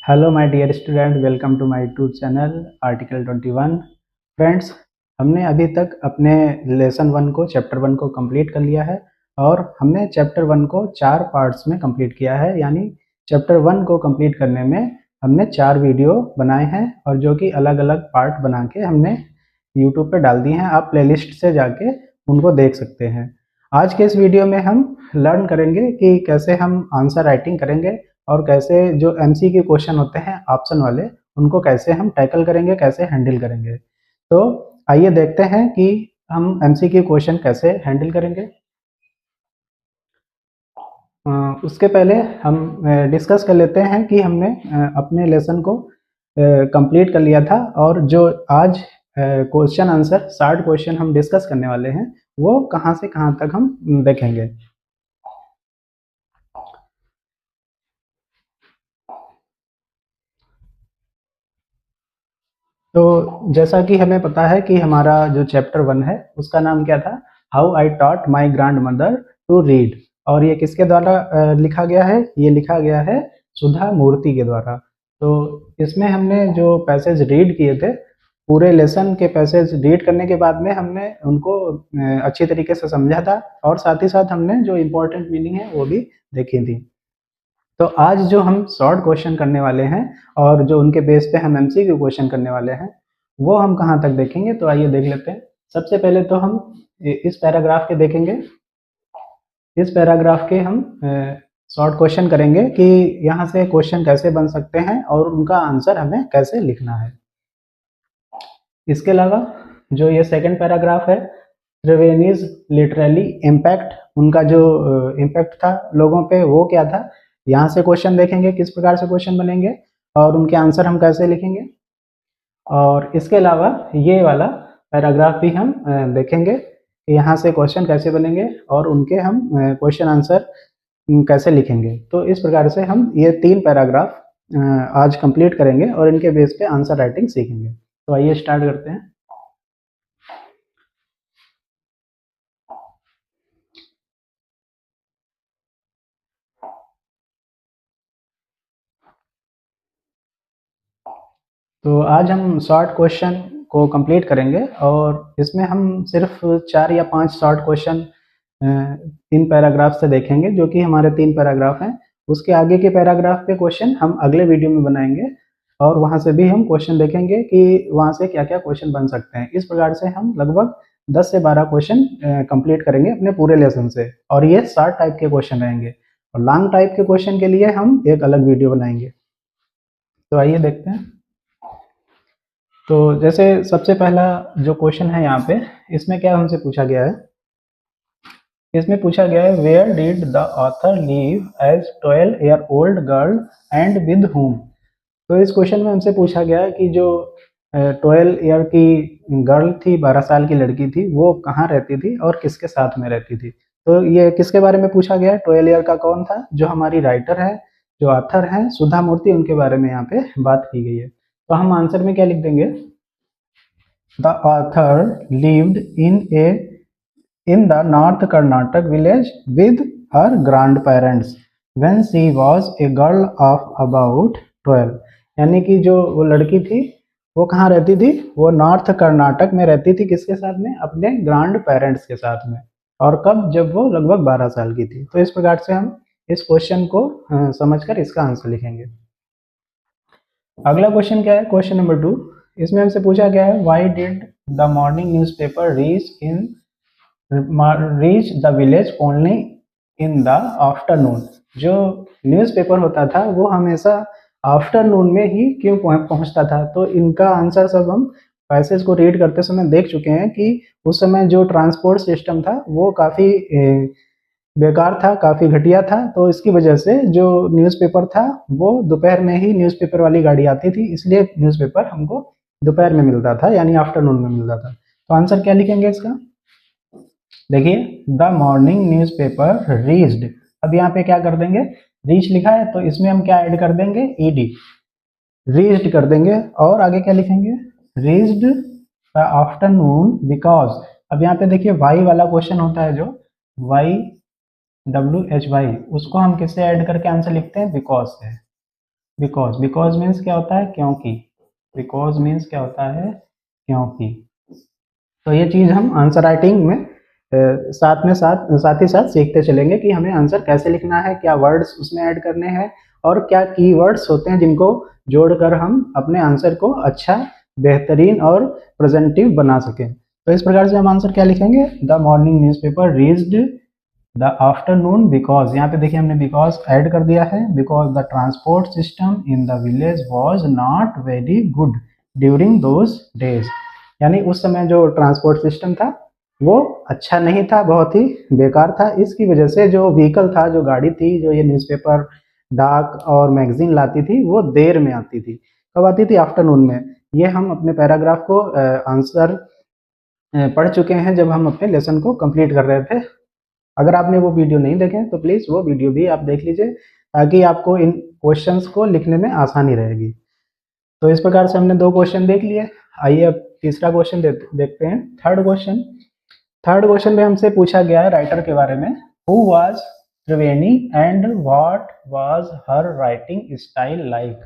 Hello my dear student, welcome to my YouTube channel article 21। Friends, हमने अभी तक अपने लेसन 1 को चैप्टर 1 को कंप्लीट कर लिया है और हमने चैप्टर 1 को 4 पार्ट्स में कंप्लीट किया है। यानी चैप्टर 1 को कंप्लीट करने में हमने 4 वीडियो बनाए हैं और जो कि अलग अलग पार्ट बना के हमने यूट्यूब पे डाल दिए हैं। आप प्लेलिस्ट से जाके उनको देख सकते हैं। आज के इस वीडियो में हम लर्न करेंगे कि कैसे हम आंसर राइटिंग करेंगे और कैसे जो एमसीक्यू क्वेश्चन होते हैं ऑप्शन वाले, उनको कैसे हम टैकल करेंगे, कैसे हैंडल करेंगे। तो आइए देखते हैं कि हम एमसीक्यू क्वेश्चन कैसे हैंडल करेंगे। उसके पहले हम डिस्कस कर लेते हैं कि हमने अपने लेसन को कंप्लीट कर लिया था और जो आज क्वेश्चन आंसर 60 क्वेश्चन हम डिस्कस करने वाले हैं वो कहाँ से कहाँ तक हम देखेंगे। तो जैसा कि हमें पता है कि हमारा जो चैप्टर 1 है उसका नाम क्या था, how I taught my grandmother to read. और ये किसके द्वारा लिखा गया है? ये लिखा गया है सुधा मूर्ति के द्वारा। तो इसमें हमने जो पैसेज रीड किए थे, पूरे लेसन के पैसेज रीड करने के बाद में हमने उनको अच्छी तरीके से समझा था और साथ ही साथ हमने जो इम्पोर्टेंट मीनिंग है वो भी देखी थी। तो आज जो हम शॉर्ट क्वेश्चन करने वाले हैं और जो उनके बेस पे हम एमसीक्यू क्वेश्चन करने वाले हैं वो हम कहाँ तक देखेंगे, तो आइए देख लेते हैं। सबसे पहले तो हम इस पैराग्राफ के देखेंगे। इस पैराग्राफ के हम शॉर्ट क्वेश्चन करेंगे कि यहाँ से क्वेश्चन कैसे बन सकते हैं और उनका आंसर हमें कैसे लिखना है। इसके अलावा जो ये सेकंड पैराग्राफ है, त्रिवेणीज लिटरली इम्पैक्ट, उनका जो इम्पैक्ट था लोगों पे वो क्या था, यहाँ से क्वेश्चन देखेंगे किस प्रकार से क्वेश्चन बनेंगे और उनके आंसर हम कैसे लिखेंगे। और इसके अलावा ये वाला पैराग्राफ भी हम देखेंगे कि यहाँ से क्वेश्चन कैसे बनेंगे और उनके हम क्वेश्चन आंसर कैसे लिखेंगे। तो इस प्रकार से हम ये 3 पैराग्राफ आज कंप्लीट करेंगे और इनके बेस पे आंसर राइटिंग सीखेंगे। तो आइए स्टार्ट करते हैं। तो आज हम शॉर्ट क्वेश्चन को कंप्लीट करेंगे और इसमें हम सिर्फ 4 या 5 शॉर्ट क्वेश्चन 3 पैराग्राफ से देखेंगे, जो कि हमारे 3 पैराग्राफ हैं। उसके आगे के पैराग्राफ पे क्वेश्चन हम अगले वीडियो में बनाएंगे और वहाँ से भी हम क्वेश्चन देखेंगे कि वहाँ से क्या क्या क्वेश्चन बन सकते हैं। इस प्रकार से हम लगभग 10 से 12 क्वेश्चन कंप्लीट करेंगे अपने पूरे लेसन से, और ये 60 टाइप के क्वेश्चन रहेंगे। और लॉन्ग टाइप के क्वेश्चन के लिए हम एक अलग वीडियो बनाएंगे। तो आइए देखते हैं। तो जैसे सबसे पहला जो क्वेश्चन है यहाँ पे, इसमें क्या हमसे पूछा गया है, इसमें पूछा गया है where did the author leave as 12-year-old girl and with whom। तो इस क्वेश्चन में हमसे पूछा गया है कि जो 12 ईयर की गर्ल थी, 12 साल की लड़की थी, वो कहाँ रहती थी और किसके साथ में रहती थी। तो ये किसके बारे में पूछा गया है? 12 ईयर का कौन था? जो हमारी राइटर है, जो ऑथर है सुधा मूर्ति, उनके बारे में यहाँ पे बात की गई है। तो हम आंसर में क्या लिख देंगे, the author lived in the North Karnataka village with her grandparents when she was a girl of about 12। यानी कि जो वो लड़की थी वो कहाँ रहती थी? वो नॉर्थ कर्नाटक में रहती थी। किसके साथ में? अपने ग्रैंड पेरेंट्स के साथ में। और कब? जब वो लगभग 12 साल की थी। तो इस प्रकार से हम इस क्वेश्चन को समझकर इसका आंसर लिखेंगे। अगला क्वेश्चन क्या है? Question number 2। इसमें हमसे पूछा गया है why did the morning newspaper reach the village only in the afternoon. जो न्यूज़पेपर होता था वो हमेशा आफ्टरनून में ही क्यों पहुंचता था? तो इनका आंसर सब हम पैसेज को रीड करते समय देख चुके हैं कि उस समय जो ट्रांसपोर्ट सिस्टम था वो काफ़ी बेकार था, काफ़ी घटिया था। तो इसकी वजह से जो न्यूज़पेपर था वो दोपहर में ही न्यूज़पेपर वाली गाड़ी आती थी, इसलिए न्यूज़पेपर हमको दोपहर में मिलता था, यानी आफ्टरनून में मिलता था। तो आंसर क्या लिखेंगे इसका? देखिए, द मॉर्निंग न्यूज़पेपर रीच्ड। अब यहाँ पे क्या कर देंगे, रीच लिखा है तो इसमें हम क्या ऐड कर देंगे? ईडी, रीच्ड कर देंगे। और आगे क्या लिखेंगे? Reached the afternoon because. अब यहाँ पे देखिए वाई वाला क्वेश्चन होता है, जो वाई WHY, उसको हम किससे ऐड करके आंसर लिखते हैं? बिकॉज से। बिकॉज, बिकॉज मीन्स क्या होता है, क्योंकि, बिकॉज मीन्स क्या होता है, क्योंकि। तो ये चीज़ हम आंसर राइटिंग में साथ ही साथ सीखते चलेंगे कि हमें आंसर कैसे लिखना है, क्या वर्ड्स उसमें ऐड करने हैं और क्या कीवर्ड्स होते हैं जिनको जोड़कर हम अपने आंसर को अच्छा, बेहतरीन और प्रेजेंटिव बना सकें। तो इस प्रकार से हम आंसर क्या लिखेंगे, the morning newspaper reached the afternoon because, यहाँ पे देखिए हमने बिकॉज ऐड कर दिया है, because the transport system in the village was not very good during those days, यानी उस समय जो ट्रांसपोर्ट सिस्टम था वो अच्छा नहीं था, बहुत ही बेकार था। इसकी वजह से जो व्हीकल था, जो गाड़ी थी, जो ये न्यूज़पेपर, डाक और मैगजीन लाती थी, वो देर में आती थी। कब आती थी, आफ्टरनून में। ये हम अपने पैराग्राफ को आंसर पढ़ चुके हैं जब हम अपने लेसन को कंप्लीट कर रहे थे। अगर आपने वो वीडियो नहीं देखे तो प्लीज़ वो वीडियो भी आप देख लीजिए, ताकि आपको इन क्वेश्चंस को लिखने में आसानी रहेगी। तो इस प्रकार से हमने 2 क्वेश्चन देख लिए। आइए अब तीसरा क्वेश्चन देखते हैं, थर्ड क्वेश्चन। थर्ड क्वेश्चन में हमसे पूछा गया है राइटर के बारे में, who was Triveni and what was her writing style like.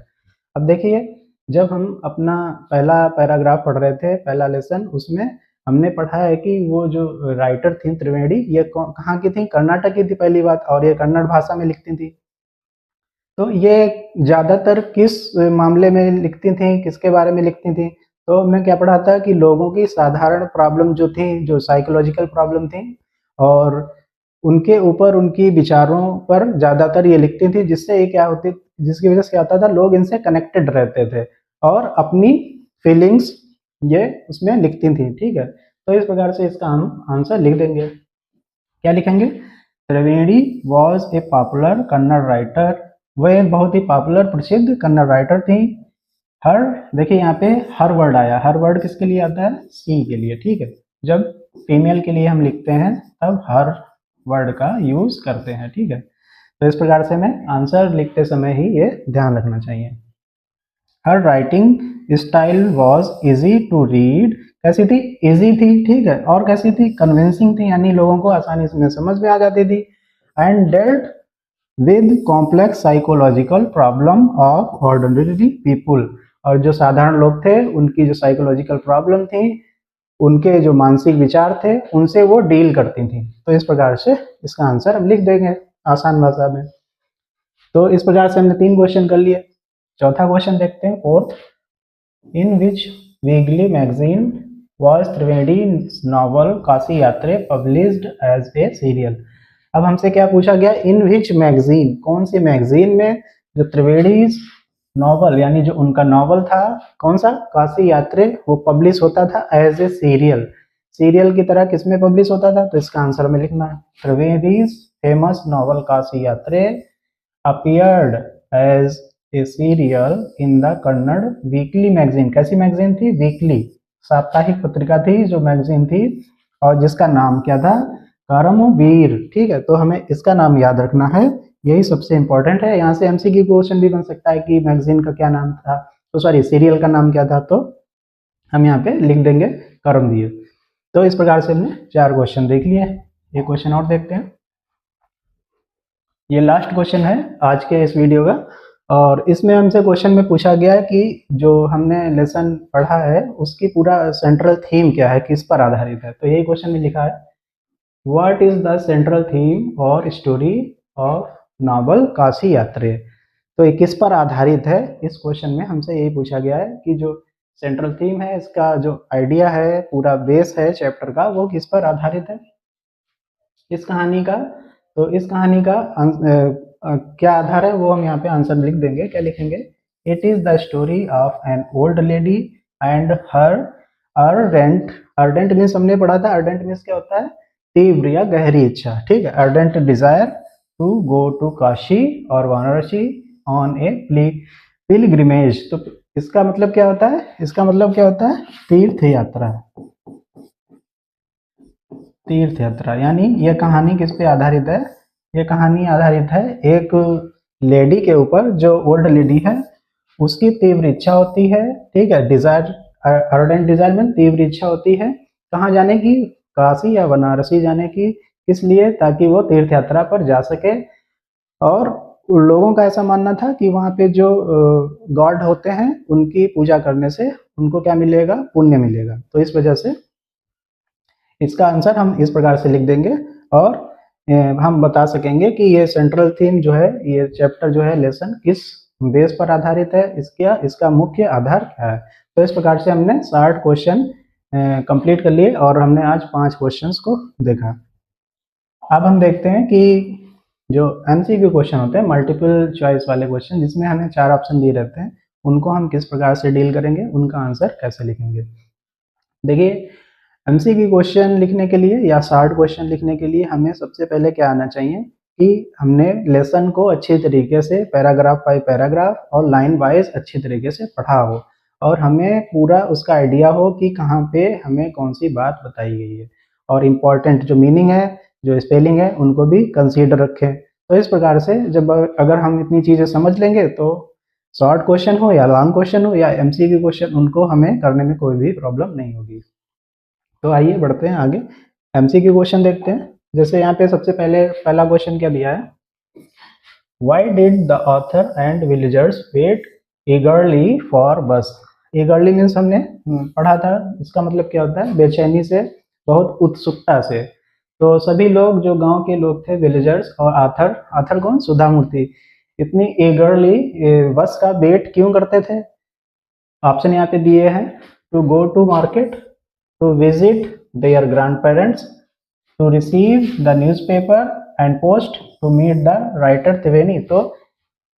अब देखिए, जब हम अपना पहला पैराग्राफ पढ़ रहे थे, पहला लेसन, उसमें हमने पढ़ा है कि वो जो राइटर थी त्रिवेणी, ये कहाँ की थी, कर्नाटक की थी पहली बात, और ये कन्नड़ भाषा में लिखती थी। तो ये ज़्यादातर किस मामले में लिखती थी, किसके बारे में लिखती थी, तो हमने क्या पढ़ा था कि लोगों की साधारण प्रॉब्लम जो थी, जो साइकोलॉजिकल प्रॉब्लम थी, और उनके ऊपर, उनकी विचारों पर ज़्यादातर ये लिखती थी, जिससे ये क्या होती, जिसकी वजह से क्या होता था, लोग इनसे कनेक्टेड रहते थे और अपनी फीलिंग्स ये उसमें लिखती थी। ठीक है, तो इस प्रकार से इसका हम आंसर लिख देंगे। क्या लिखेंगे, Triveni was a popular Kannada writer, वह एक बहुत ही पॉपुलर प्रसिद्ध कन्नड़ राइटर थी। हर, देखिए यहाँ पे हर वर्ड आया, हर वर्ड किसके लिए आता है, सी के लिए। ठीक है, जब फीमेल के लिए हम लिखते हैं तब हर वर्ड का यूज करते हैं। ठीक है, तो इस प्रकार से हमें आंसर लिखते समय ही ये ध्यान रखना चाहिए। Her writing style was easy to read, कैसी थी, इजी थी। ठीक है, और कैसी थी, कन्विंसिंग थी, यानी लोगों को आसानी से समझ में आ जाती थी। And dealt with complex psychological problem of ordinary people, और जो साधारण लोग थे उनकी जो साइकोलॉजिकल प्रॉब्लम थी, उनके जो मानसिक विचार थे, उनसे वो डील करती थी। तो इस प्रकार से इसका आंसर हम लिख देंगे आसान भाषा में। तो इस प्रकार से हमने 3 क्वेश्चन कर लिए। चौथा क्वेश्चन देखते हैं, fourth. In which weekly magazine was Triveni novel Kashi Yatre published as a serial. अब हमसे क्या पूछा गया, इन विच मैगजीन, कौन सी मैगजीन में जो त्रिवेणी नॉवल, यानी जो उनका नॉवल था, कौन सा, काशी यात्रे, वो पब्लिश होता था एज ए सीरियल, सीरियल की तरह किसमें पब्लिश होता था। तो इसका आंसर में लिखना है, त्रिवेदीज famous novel Kashi Yatre appeared as a serial in the Kannada weekly magazine. कैसी मैगजीन थी, वीकली, साप्ताहिक पत्रिका थी, जो मैगजीन थी, और जिसका नाम क्या था, कर्मवीर। ठीक है, तो हमें इसका नाम याद रखना है, यही सबसे इंपॉर्टेंट है। यहाँ से एमसीक्यू क्वेश्चन भी बन सकता है कि मैगजीन का क्या नाम था, तो सॉरी, सीरियल का नाम क्या था, तो हम यहाँ पे लिख देंगे कर्मवीर। तो इस प्रकार से हमने 4 क्वेश्चन देख लिए। एक क्वेश्चन और देखते हैं, ये लास्ट क्वेश्चन है आज के इस वीडियो का, और इसमें हमसे क्वेश्चन में पूछा गया है कि जो हमने लेसन पढ़ा है उसकी पूरा सेंट्रल थीम क्या है, किस पर आधारित है। तो यही क्वेश्चन में लिखा है, what is the central theme और स्टोरी ऑफ नॉवल काशी यात्रे। तो ये किस पर आधारित है, इस क्वेश्चन में हमसे यही पूछा गया है कि जो सेंट्रल थीम है, इसका जो आइडिया है, पूरा बेस है चैप्टर का, वो किस पर आधारित है इस कहानी का। तो इस कहानी का क्या आधार है, वो हम यहाँ पे आंसर लिख देंगे। क्या लिखेंगे, it is the story of an old lady and her ardent, ardent means हमने पढ़ा था, अर्डेंट मीन्स क्या होता है, तीव्र या गहरी इच्छा। ठीक है, ardent desire to go to Kashi और वाराणसी ऑन ए पिलग्रिमेज। तो इसका मतलब क्या होता है, इसका मतलब क्या होता है, तीर्थ यात्रा, तीर्थ यात्रा। यानी यह कहानी किस पे आधारित है, यह कहानी आधारित है एक लेडी के ऊपर, जो ओल्ड लेडी है, उसकी तीव्र इच्छा होती है। ठीक है, डिजायर, अर्डेंट डिजायर में तीव्र इच्छा होती है कहाँ जाने की, काशी या बनारसी जाने की। किस लिए, ताकि वो तीर्थ यात्रा पर जा सके और उन लोगों का ऐसा मानना था कि वहाँ पे जो गॉड होते हैं उनकी पूजा करने से उनको क्या मिलेगा, पुण्य मिलेगा। तो इस वजह से इसका आंसर हम इस प्रकार से लिख देंगे और हम बता सकेंगे कि ये सेंट्रल थीम जो है, ये चैप्टर जो है, लेसन किस बेस पर आधारित है, इसका मुख्य आधार क्या है। तो इस प्रकार से हमने 60 क्वेश्चन कंप्लीट कर लिए और हमने आज 5 क्वेश्चंस को देखा। अब हम देखते हैं कि जो एमसीक्यू क्वेश्चन होते हैं, मल्टीपल चॉइस वाले क्वेश्चन, जिसमें हमें 4 ऑप्शन दिए रहते हैं, उनको हम किस प्रकार से डील करेंगे, उनका आंसर कैसे लिखेंगे। देखिए, एमसीक्यू क्वेश्चन लिखने के लिए या शार्ट क्वेश्चन लिखने के लिए हमें सबसे पहले क्या आना चाहिए कि हमने लेसन को अच्छी तरीके से पैराग्राफ बाय पैराग्राफ और लाइन वाइज अच्छी तरीके से पढ़ा हो और हमें पूरा उसका आइडिया हो कि कहाँ पे हमें कौन सी बात बताई गई है, और इम्पॉर्टेंट जो मीनिंग है, जो स्पेलिंग है, उनको भी कंसीडर रखें। तो इस प्रकार से जब अगर हम इतनी चीज़ें समझ लेंगे तो शॉर्ट क्वेश्चन हो या लॉन्ग क्वेश्चन हो या एमसीक्यू क्वेश्चन, उनको हमें करने में कोई भी प्रॉब्लम नहीं होगी। तो आइए बढ़ते हैं आगे, एमसीक्यू क्वेश्चन देखते हैं। जैसे यहाँ पे सबसे पहले पहला क्वेश्चन क्या दिया है, why did the author and villagers wait eagerly for bus. Eagerly means हमने पढ़ा था, इसका मतलब क्या होता है, बेचैनी से, बहुत उत्सुकता से। तो सभी लोग जो गांव के लोग थे, विलेजर्स और आथर, आथर कौन, सुधा मूर्ति, इतनी ईगरली बस का वेट क्यों करते थे। ऑप्शन यहाँ पे दिए हैं, to go to market, to visit their grand parents, to receive the newspaper and post, to meet the writer Triveni. तो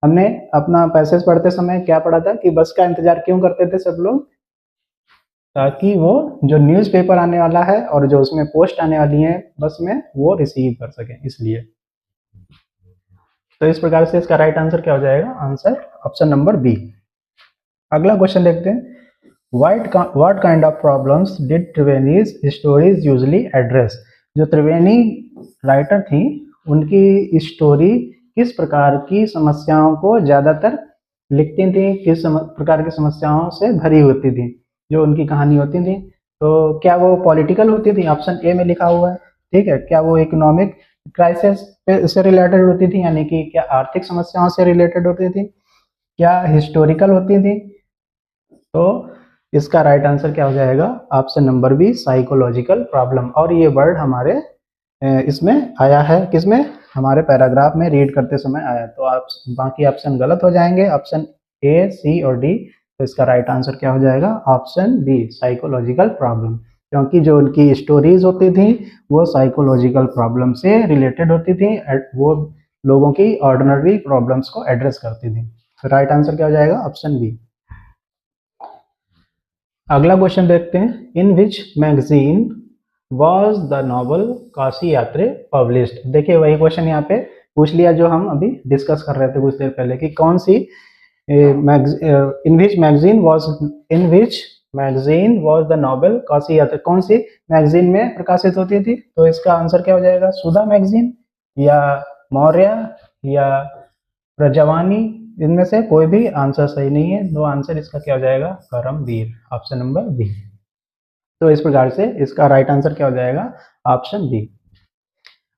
हमने अपना पैसेज पढ़ते समय क्या पढ़ा था कि बस का इंतजार क्यों करते थे सब लोग, ताकि वो जो न्यूज़पेपर आने वाला है और जो उसमें पोस्ट आने वाली है बस में, वो रिसीव कर सकें, इसलिए। तो इस प्रकार से इसका राइट आंसर क्या हो जाएगा, आंसर ऑप्शन नंबर बी। अगला क्वेश्चन देखते हैं, What kind of problems did Triveni's stories usually address? जो त्रिवेणी राइटर थी, उनकी स्टोरी किस प्रकार की समस्याओं को ज़्यादातर लिखती थी, किस प्रकार की समस्याओं से भरी होती थी जो उनकी कहानी होती थी। तो क्या वो पॉलिटिकल होती थी, ऑप्शन ए में लिखा हुआ है, ठीक है। क्या वो इकोनॉमिक क्राइसिस से रिलेटेड होती थी, यानी कि क्या आर्थिक समस्याओं से रिलेटेड होती थी, क्या हिस्टोरिकल होती थी। तो इसका राइट आंसर क्या हो जाएगा, option number B, psychological problem. और ये वर्ड हमारे इसमें आया है, किसमें, हमारे पैराग्राफ में रीड करते समय आया। तो आप बाकी ऑप्शन गलत हो जाएंगे, ऑप्शन ए, सी और डी। तो इसका राइट आंसर क्या हो जाएगा, ऑप्शन बी, साइकोलॉजिकल प्रॉब्लम, क्योंकि जो उनकी स्टोरीज होती थी वो साइकोलॉजिकल प्रॉब्लम से रिलेटेड होती थी, वो लोगों की ऑर्डिनरी प्रॉब्लम्स को एड्रेस करती थी। तो राइट आंसर क्या हो जाएगा, ऑप्शन बी। अगला क्वेश्चन देखते हैं, in which magazine was the novel Kashi Yatre published. देखिए वही क्वेश्चन यहाँ पे पूछ लिया जो हम अभी डिस्कस कर रहे थे कुछ देर पहले, कि कौन सी in which magazine was the novel Kashi Yatra, कौन सी मैगजीन में प्रकाशित होती थी। तो इसका आंसर क्या हो जाएगा, सुधा मैगजीन या मौर्य या प्रजवानी, इनमें से कोई भी आंसर सही नहीं है। दो आंसर इसका क्या हो जाएगा, करमवीर, ऑप्शन नंबर बी। तो इस प्रकार से इसका राइट आंसर क्या हो जाएगा, ऑप्शन बी।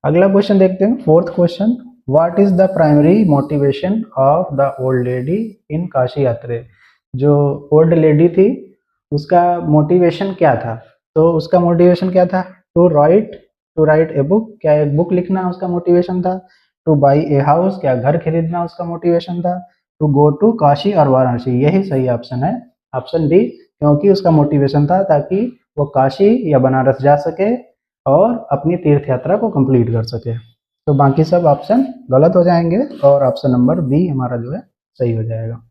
अगला क्वेश्चन देखते हैं, fourth question, what is the primary motivation of the old lady in Kashi यात्रे। जो ओल्ड लेडी थी उसका मोटिवेशन क्या था। तो उसका मोटिवेशन क्या था, टू राइट ए बुक, क्या एक बुक लिखना उसका मोटिवेशन था। टू बाई ए हाउस, क्या घर खरीदना उसका मोटिवेशन था। टू गो टू काशी और वाराणसी, यही सही ऑप्शन है, ऑप्शन डी, क्योंकि उसका मोटिवेशन था ताकि वो काशी या बनारस जा सके और अपनी तीर्थ यात्रा को कंप्लीट कर सके। तो बाकी सब ऑप्शन गलत हो जाएंगे और ऑप्शन नंबर बी हमारा जो है सही हो जाएगा।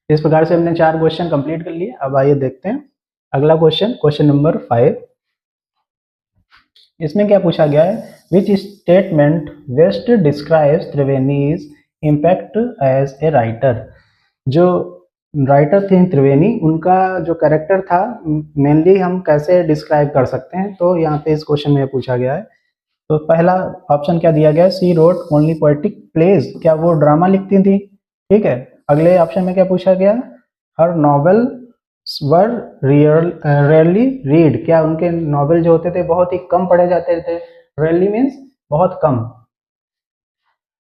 इस प्रकार से हमने 4 क्वेश्चन कंप्लीट कर लिए। अब आइए देखते हैं अगला क्वेश्चन, क्वेश्चन नंबर 5। इसमें क्या पूछा गया है, which statement best describes Triveni's impact as a writer. जो राइटर थे त्रिवेणी, उनका जो कैरेक्टर था मेनली हम कैसे डिस्क्राइब कर सकते हैं। तो यहाँ पे इस क्वेश्चन में पूछा गया है। तो पहला ऑप्शन क्या दिया गया, सी रोट ओनली पोएटिक प्लेज, क्या वो ड्रामा लिखती थी, ठीक है। अगले ऑप्शन में क्या पूछा गया, हर नॉवेल वर रेयरली रीड, क्या उनके नॉवेल जो होते थे बहुत ही कम पढ़े जाते थे। रेयरली मीन्स बहुत कम।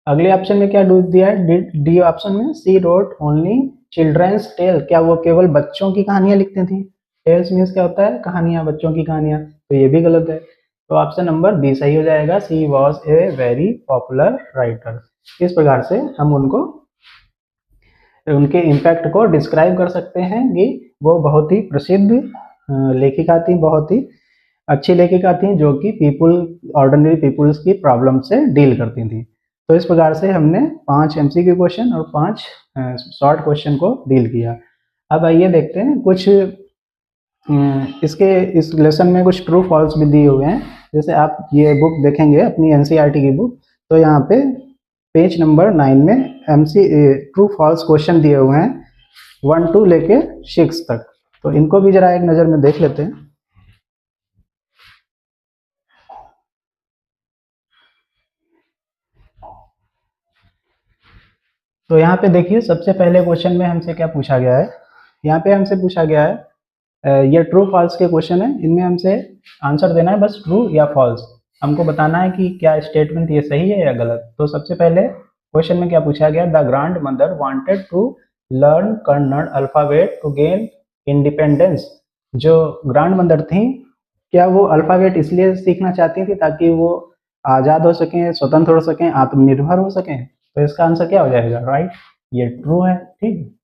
अगले ऑप्शन में क्या दिया है, डी ऑप्शन में, सी रोट ओनली चिल्ड्रंस टेल, क्या वो केवल बच्चों की कहानियां लिखती थी? टेल्स मीन्स क्या होता है, कहानियां, बच्चों की कहानियां, तो ये भी गलत है। तो ऑप्शन नंबर बी सही हो जाएगा, C was a very popular writer. इस प्रकार से हम उनको, उनके इम्पैक्ट को डिस्क्राइब कर सकते हैं कि वो बहुत ही प्रसिद्ध लेखिका थी, बहुत ही अच्छी लेखिका थी, जो कि ऑर्डिनरी पीपुल्स की प्रॉब्लम से डील करती थी। तो इस प्रकार से हमने 5 एमसीक्यू क्वेश्चन और 5 शॉर्ट क्वेश्चन को डील किया। अब आइए देखते हैं कुछ इस लेसन में कुछ ट्रू फॉल्स भी दिए हुए हैं। जैसे आप ये बुक देखेंगे अपनी एनसीईआरटी की बुक, तो यहाँ पे पेज नंबर 9 में ट्रू फॉल्स क्वेश्चन दिए हुए हैं 1 to लेके 6 तक। तो इनको भी जरा एक नज़र में देख लेते हैं। तो यहाँ पे देखिए, सबसे पहले क्वेश्चन में हमसे क्या पूछा गया है, यहाँ पे हमसे पूछा गया है, ये ट्रू फॉल्स के क्वेश्चन है, इनमें हमसे आंसर देना है बस ट्रू या फॉल्स। हमको बताना है कि क्या स्टेटमेंट ये सही है या गलत। तो सबसे पहले क्वेश्चन में क्या पूछा गया, the grand mother wanted to learn Kannada alphabet to gain independence. जो ग्रैंड मदर थी, क्या वो अल्फाबेट इसलिए सीखना चाहती थी ताकि वो आज़ाद हो सकें, स्वतंत्र हो सकें, आत्मनिर्भर हो सकें? तो इसका आंसर क्या हो जाएगा, राइट, ये ट्रू है। ठीक,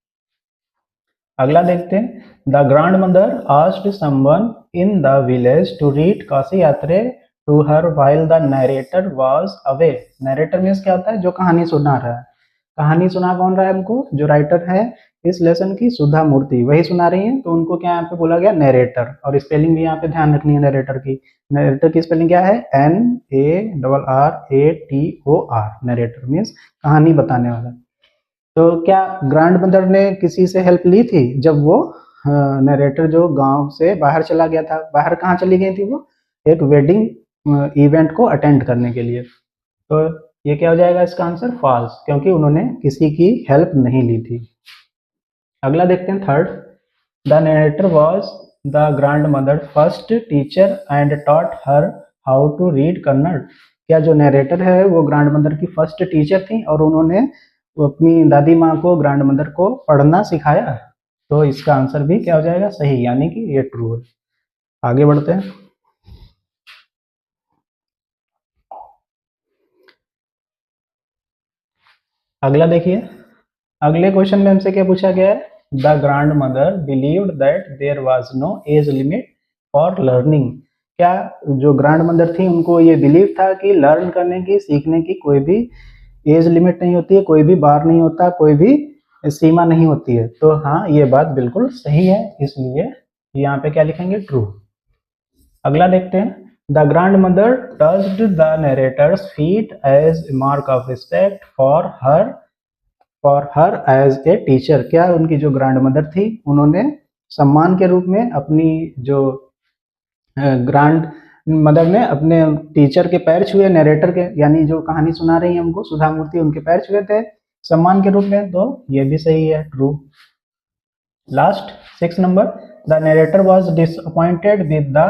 अगला देखते हैं, the grand mother asked someone in the village to read Kashi Yatre to her while the narrator was away. Narrator means क्या होता है, जो कहानी सुना रहा है। कहानी सुना कौन रहा है हमको, जो राइटर है इस लेसन की, सुधा मूर्ति, वही सुना रही है। तो उनको क्या यहाँ पे बोला गया, नरेटर। और स्पेलिंग भी यहाँ पे ध्यान रखनी है नरेटर की। नरेटर की स्पेलिंग क्या है, NARRATOR। नरेटर मीन्स कहानी बताने वाला। तो क्या ग्रैंड मदर ने किसी से हेल्प ली थी जब वो नरेटर जो गांव से बाहर चला गया था? बाहर कहाँ चली गई थी वो, एक वेडिंग इवेंट को अटेंड करने के लिए। तो ये क्या हो जाएगा इसका आंसर, फॉल्स, क्योंकि उन्होंने किसी की हेल्प नहीं ली थी। अगला देखते हैं, third, the narrator was the grand mother first teacher and taught her how to read Kannada. क्या जो नरेटर है वो ग्रैंड मदर की फर्स्ट टीचर थी और उन्होंने अपनी दादी माँ को, ग्रैंड मदर को पढ़ना सिखाया? तो इसका आंसर भी क्या हो जाएगा, सही, यानी कि ये ट्रू है। आगे बढ़ते हैं। अगला देखिए, अगले क्वेश्चन में हमसे क्या पूछा गया है, the grand mother believed that there was no age limit for learning. क्या जो ग्रैंड मदर थी उनको ये बिलीव था कि लर्न करने की, सीखने की कोई भी एज लिमिट नहीं होती है, कोई भी बार नहीं होता, कोई भी सीमा नहीं होती है? तो हाँ, ये बात बिल्कुल सही है, इसलिए यहाँ पे क्या लिखेंगे, ट्रू। अगला देखते हैं, the grand mother touched the narrator's feet as mark of respect for her as a teacher. क्या उनकी जो ग्रैंड मदर थी उन्होंने सम्मान के रूप में अपनी जो ग्रैंड मदर ने अपने टीचर के पैर छुए, नरेटर के, यानी जो कहानी सुना रही है हमको सुधा मूर्ति, उनके पैर छुए थे सम्मान के रूप में? तो ये भी सही है, true. Last 6 number, the narrator was disappointed with the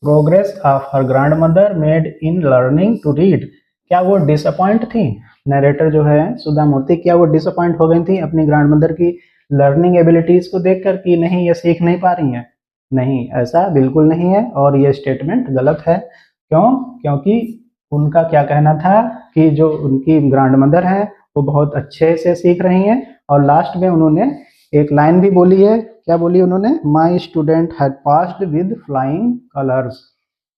progress of her grandmother made in learning to read. क्या वो डिसअपॉइंट थी, नरेटर जो है सुधा मूर्ति, क्या वो डिसअपॉइंट हो गई थी अपनी ग्रैंड मदर की लर्निंग एबिलिटीज को देखकर कि नहीं ये सीख नहीं पा रही हैं? नहीं, ऐसा बिल्कुल नहीं है और ये स्टेटमेंट गलत है। क्यों? क्योंकि उनका क्या कहना था कि जो उनकी ग्रैंड मदर है वो बहुत अच्छे से सीख रही हैं, और लास्ट में उन्होंने एक लाइन भी बोली है। क्या बोली उन्होंने, my student had passed with flying colours.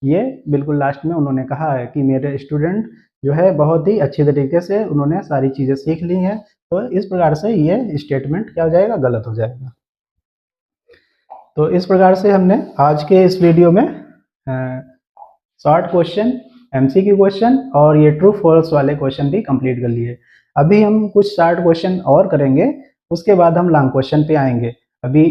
ये बिल्कुल लास्ट में उन्होंने कहा है कि मेरे स्टूडेंट जो है बहुत ही अच्छी तरीके से उन्होंने सारी चीज़ें सीख ली हैं। तो इस प्रकार से ये स्टेटमेंट क्या हो जाएगा, गलत हो जाएगा। तो इस प्रकार से हमने आज के इस वीडियो में शॉर्ट क्वेश्चन, एमसीक्यू क्वेश्चन और ये ट्रू फॉल्स वाले क्वेश्चन भी कंप्लीट कर लिए। अभी हम कुछ शॉर्ट क्वेश्चन और करेंगे, उसके बाद हम लॉन्ग क्वेश्चन पे आएंगे। अभी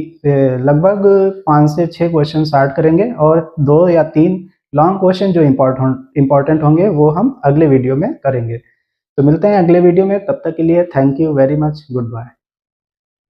लगभग 5 से 6 क्वेश्चन स्टार्ट करेंगे और 2 या 3 लॉन्ग क्वेश्चन जो इम्पोर्टेंट होंगे वो हम अगले वीडियो में करेंगे। तो मिलते हैं अगले वीडियो में, तब तक के लिए thank you very much, good bye.